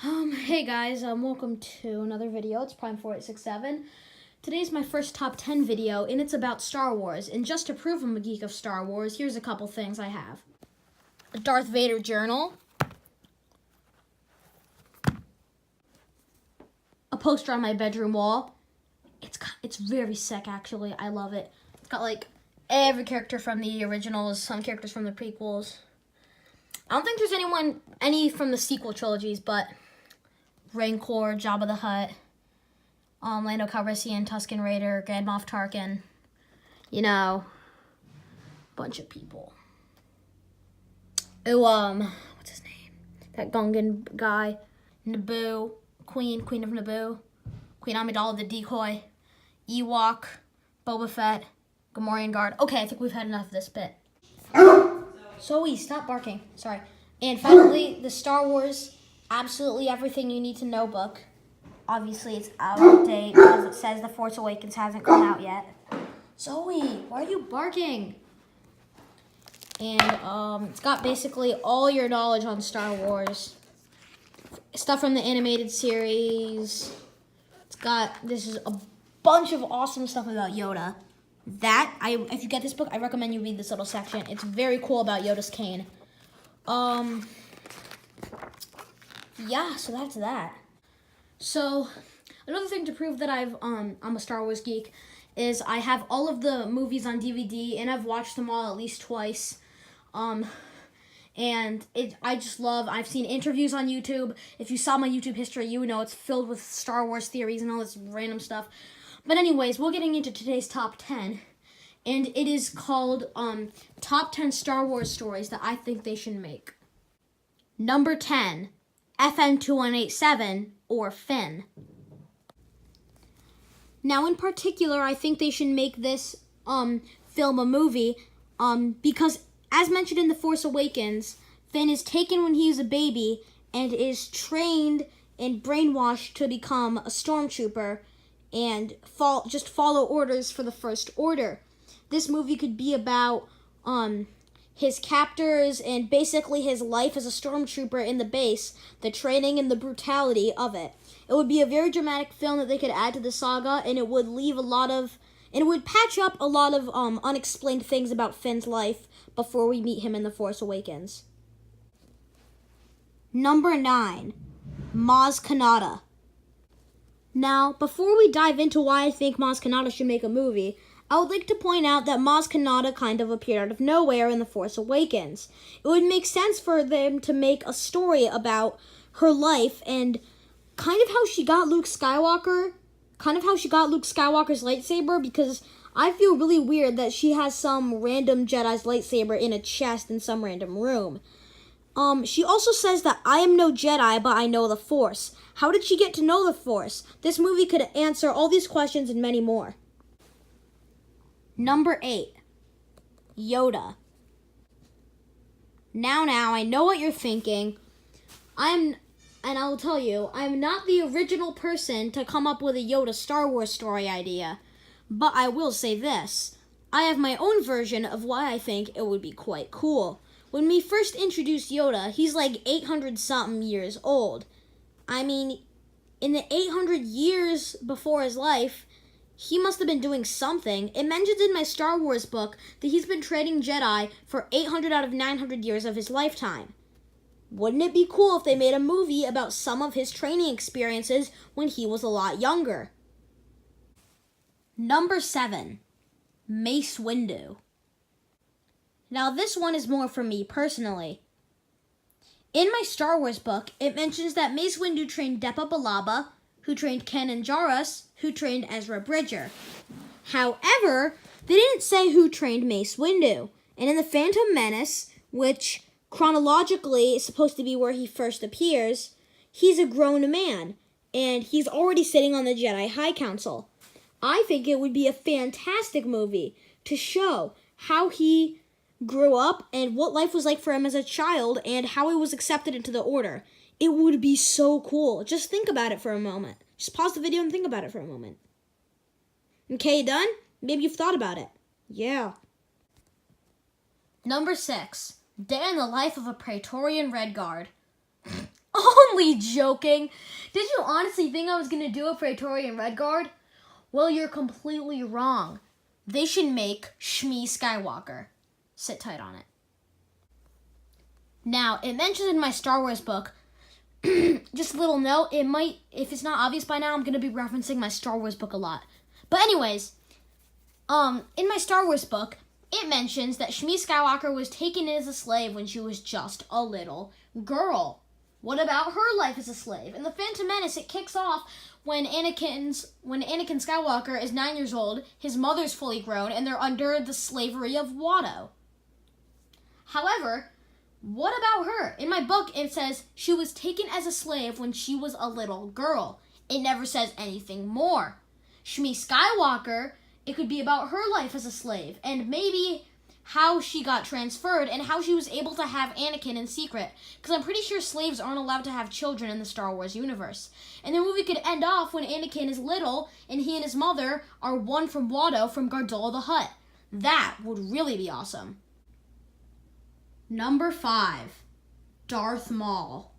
Hey guys, welcome to another video. It's Prime4867. Today's my first top 10 video, and it's about Star Wars. And just to prove I'm a geek of Star Wars, here's a couple things I have. A Darth Vader journal. A poster on my bedroom wall. It's very sick, actually. I love it. It's got, like, every character from the originals, some characters from the prequels. I don't think there's any from the sequel trilogies, but Rancor, Jabba the Hutt, Lando Calrissian, Tusken Raider, Grand Moff Tarkin, bunch of people. What's his name? That Gungan guy, Naboo, Queen of Naboo, Queen Amidala the Decoy, Ewok, Boba Fett, Gamorrean Guard. Okay, I think we've had enough of this bit. Zoe, stop barking. Sorry. And finally, the Star Wars Absolutely Everything You Need to Know book. Obviously, it's out of date because it says The Force Awakens hasn't come out yet. Zoe, why are you barking? And it's got basically all your knowledge on Star Wars. Stuff from the animated series. This is a bunch of awesome stuff about Yoda. If you get this book, I recommend you read this little section. It's very cool about Yoda's cane. Yeah, so that's that. So, another thing to prove that I'm a Star Wars geek is I have all of the movies on DVD, and I've watched them all at least twice. I've seen interviews on YouTube. If you saw my YouTube history, you know it's filled with Star Wars theories and all this random stuff. But anyways, we're getting into today's top 10, and it is called Top 10 Star Wars Stories That I Think They Should Make. Number 10, FN2187, or Finn. Now, in particular, I think they should make this film a movie because, as mentioned in The Force Awakens, Finn is taken when he is a baby and is trained and brainwashed to become a stormtrooper and just follow orders for the First Order. This movie could be about his captors and basically his life as a stormtrooper in the base, the training and the brutality of it. It would be a very dramatic film that they could add to the saga, and it would patch up a lot of unexplained things about Finn's life before we meet him in The Force Awakens. Number 9, Maz Kanata. Now, before we dive into why I think Maz Kanata should make a movie, I would like to point out that Maz Kanata kind of appeared out of nowhere in The Force Awakens. It would make sense for them to make a story about her life and kind of how she got Luke Skywalker's lightsaber, because I feel really weird that she has some random Jedi's lightsaber in a chest in some random room. She also says that I am no Jedi, but I know the Force. How did she get to know the Force? This movie could answer all these questions and many more. Number 8, Yoda. Now, I know what you're thinking. And I'll tell you, I'm not the original person to come up with a Yoda Star Wars story idea. But I will say this. I have my own version of why I think it would be quite cool. When we first introduced Yoda, he's like 800-something years old. I mean, in the 800 years before his life, he must have been doing something. It mentions in my Star Wars book that he's been training Jedi for 800 out of 900 years of his lifetime. Wouldn't it be cool if they made a movie about some of his training experiences when he was a lot younger? Number 7, Mace Windu. Now, this one is more for me personally. In my Star Wars book, it mentions that Mace Windu trained Depa Billaba, who trained Kanan Jarrus, who trained Ezra Bridger. However, they didn't say who trained Mace Windu. And in The Phantom Menace, which chronologically is supposed to be where he first appears, he's a grown man, and he's already sitting on the Jedi High Council. I think it would be a fantastic movie to show how he grew up and what life was like for him as a child and how he was accepted into the Order. It would be so cool. Just think about it for a moment. Just pause the video and think about it for a moment. Okay, done? Maybe you've thought about it. Yeah. Number 6, Day in the Life of a Praetorian Red Guard. Only joking. Did you honestly think I was going to do a Praetorian Red Guard? Well, you're completely wrong. They should make Shmi Skywalker. Sit tight on it. Now, it mentions in my Star Wars book, just a little note, it might, if it's not obvious by now, I'm going to be referencing my Star Wars book a lot. But anyways, in my Star Wars book, it mentions that Shmi Skywalker was taken in as a slave when she was just a little girl. What about her life as a slave? In The Phantom Menace, it kicks off when Anakin Skywalker is 9 years old, his mother's fully grown, and they're under the slavery of Watto. However, what about her? In my book, it says she was taken as a slave when she was a little girl. It never says anything more. Shmi Skywalker, it could be about her life as a slave, and maybe how she got transferred and how she was able to have Anakin in secret. Because I'm pretty sure slaves aren't allowed to have children in the Star Wars universe. And the movie could end off when Anakin is little and he and his mother are won from Watto from Gardola the Hutt. That would really be awesome. Number 5, Darth Maul.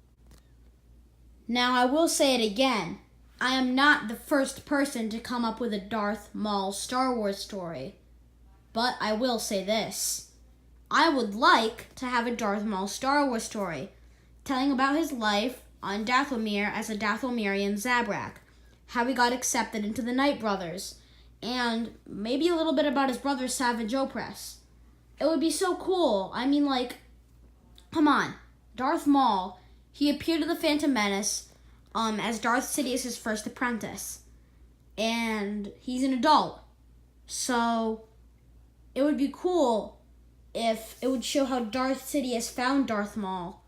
Now, I will say it again. I am not the first person to come up with a Darth Maul Star Wars story. But I will say this. I would like to have a Darth Maul Star Wars story, telling about his life on Dathomir as a Dathomirian Zabrak, how he got accepted into the Night Brothers, and maybe a little bit about his brother Savage Opress. It would be so cool. I mean, like, come on. Darth Maul, he appeared in The Phantom Menace as Darth Sidious' first apprentice, and he's an adult. So it would be cool if it would show how Darth Sidious found Darth Maul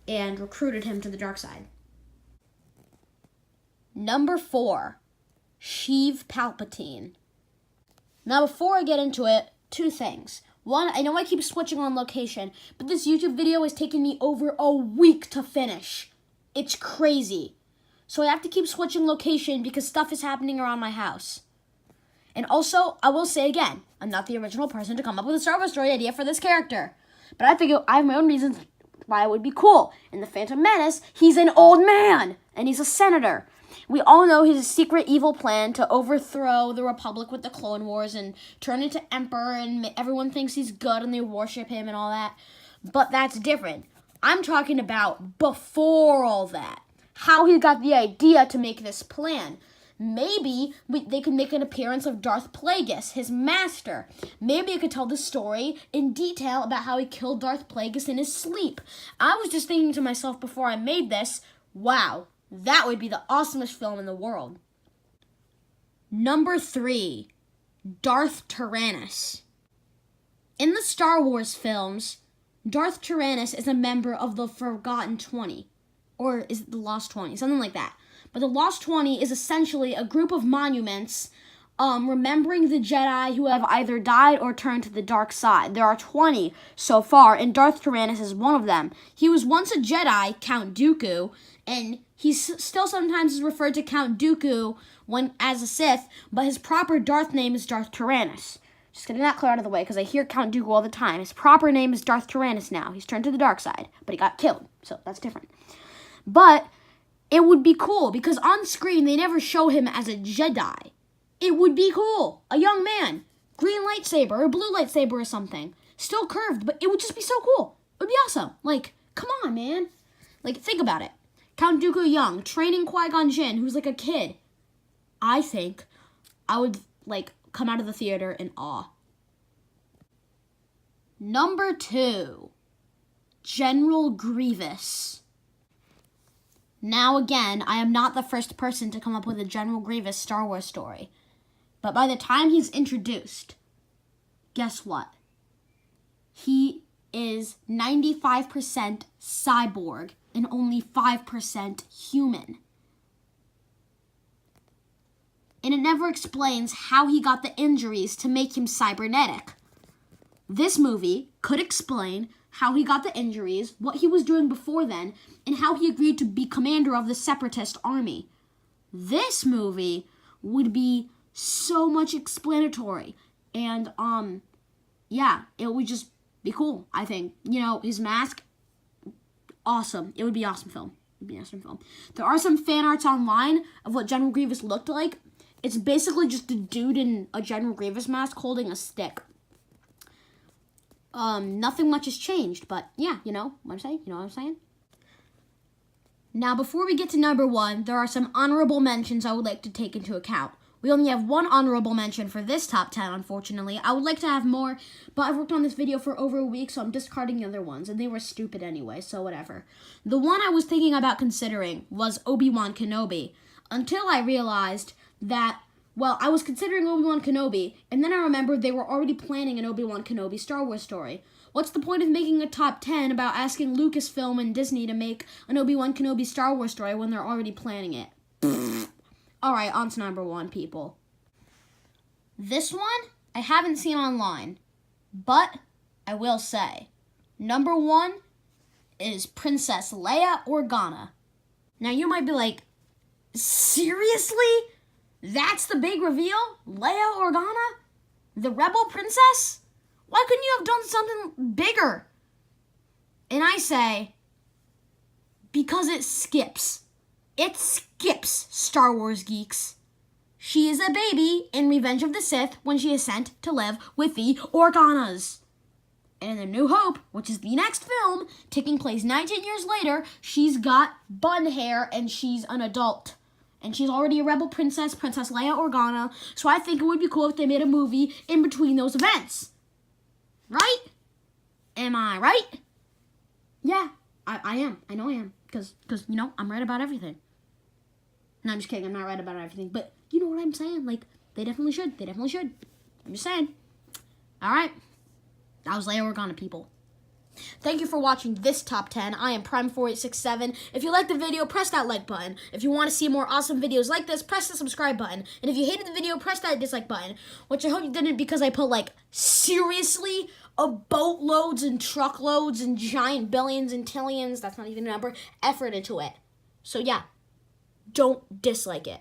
and recruited him to the dark side. Number 4, Sheev Palpatine. Now, before I get into it, 2 things. One, I know I keep switching on location, but this YouTube video has taken me over a week to finish. It's crazy. So I have to keep switching location because stuff is happening around my house. And also, I will say again, I'm not the original person to come up with a Star Wars story idea for this character. But I figure I have my own reasons why it would be cool. In The Phantom Menace, he's an old man, and he's a senator. We all know his secret evil plan to overthrow the Republic with the Clone Wars and turn into Emperor, and everyone thinks he's good and they worship him and all that. But that's different. I'm talking about before all that. How he got the idea to make this plan. Maybe they could make an appearance of Darth Plagueis, his master. Maybe I could tell the story in detail about how he killed Darth Plagueis in his sleep. I was just thinking to myself before I made this, wow, that would be the awesomest film in the world. Number 3, Darth Tyrannus. In the Star Wars films, Darth Tyrannus is a member of the Forgotten 20. Or is it the Lost 20? Something like that. But the Lost 20 is essentially a group of monuments remembering the Jedi who have either died or turned to the dark side. There are 20 so far, and Darth Tyrannus is one of them. He was once a Jedi, Count Dooku, and he still sometimes is referred to Count Dooku as a Sith, but his proper Darth name is Darth Tyrannus. Just getting that clear out of the way, because I hear Count Dooku all the time. His proper name is Darth Tyrannus now. He's turned to the dark side, but he got killed, so that's different. But it would be cool, because on screen, they never show him as a Jedi. It would be cool. A young man. Green lightsaber or blue lightsaber or something. Still curved, but it would just be so cool. It would be awesome. Like, come on, man. Like, think about it. Count Dooku young, training Qui-Gon Jinn, who's like a kid. I think I would, like, come out of the theater in awe. Number 2, General Grievous. Now again, I am not the first person to come up with a General Grievous Star Wars story. But by the time he's introduced, guess what? He is 95% cyborg and only 5% human. And it never explains how he got the injuries to make him cybernetic. This movie could explain how he got the injuries, what he was doing before then, and how he agreed to be commander of the Separatist army. This movie would be so much explanatory. And, yeah, it would just be cool, I think. You know, his mask, awesome. It would be an awesome film. be an awesome film. There are some fan arts online of what General Grievous looked like. It's basically just a dude in a General Grievous mask holding a stick. Nothing much has changed, but yeah, you know what I'm saying? You know what I'm saying? Now, before we get to number 1, there are some honorable mentions I would like to take into account. We only have one honorable mention for this top 10, unfortunately. I would like to have more, but I've worked on this video for over a week, so I'm discarding the other ones, and they were stupid anyway, so whatever. The one I was thinking about considering was Obi-Wan Kenobi, until I realized that, well, I was considering Obi-Wan Kenobi, and then I remembered they were already planning an Obi-Wan Kenobi Star Wars story. What's the point of making a top 10 about asking Lucasfilm and Disney to make an Obi-Wan Kenobi Star Wars story when they're already planning it? Alright, on to number 1, people. This one, I haven't seen online, but I will say, number 1 is Princess Leia Organa. Now, you might be like, seriously? That's the big reveal? Leia Organa? The rebel princess? Why couldn't you have done something bigger? And I say, because it skips. It skips, Star Wars geeks. She is a baby in Revenge of the Sith when she is sent to live with the Organas. And in A New Hope, which is the next film, taking place 19 years later, she's got bun hair and she's an adult. And she's already a rebel princess, Princess Leia Organa. So I think it would be cool if they made a movie in between those events. Right? Am I right? Yeah, I am. I know I am. Because, you know, I'm right about everything. No, I'm just kidding. I'm not right about everything. But you know what I'm saying? Like, they definitely should. They definitely should. I'm just saying. All right. That was Leia Organa, people. Thank you for watching this top 10. I am Prime4867. If you liked the video, press that like button. If you want to see more awesome videos like this, press the subscribe button. And if you hated the video, press that dislike button. Which I hope you didn't, because I put, like, seriously, boatloads and truckloads and giant billions and tillions, that's not even a number, effort into it. So yeah, don't dislike it.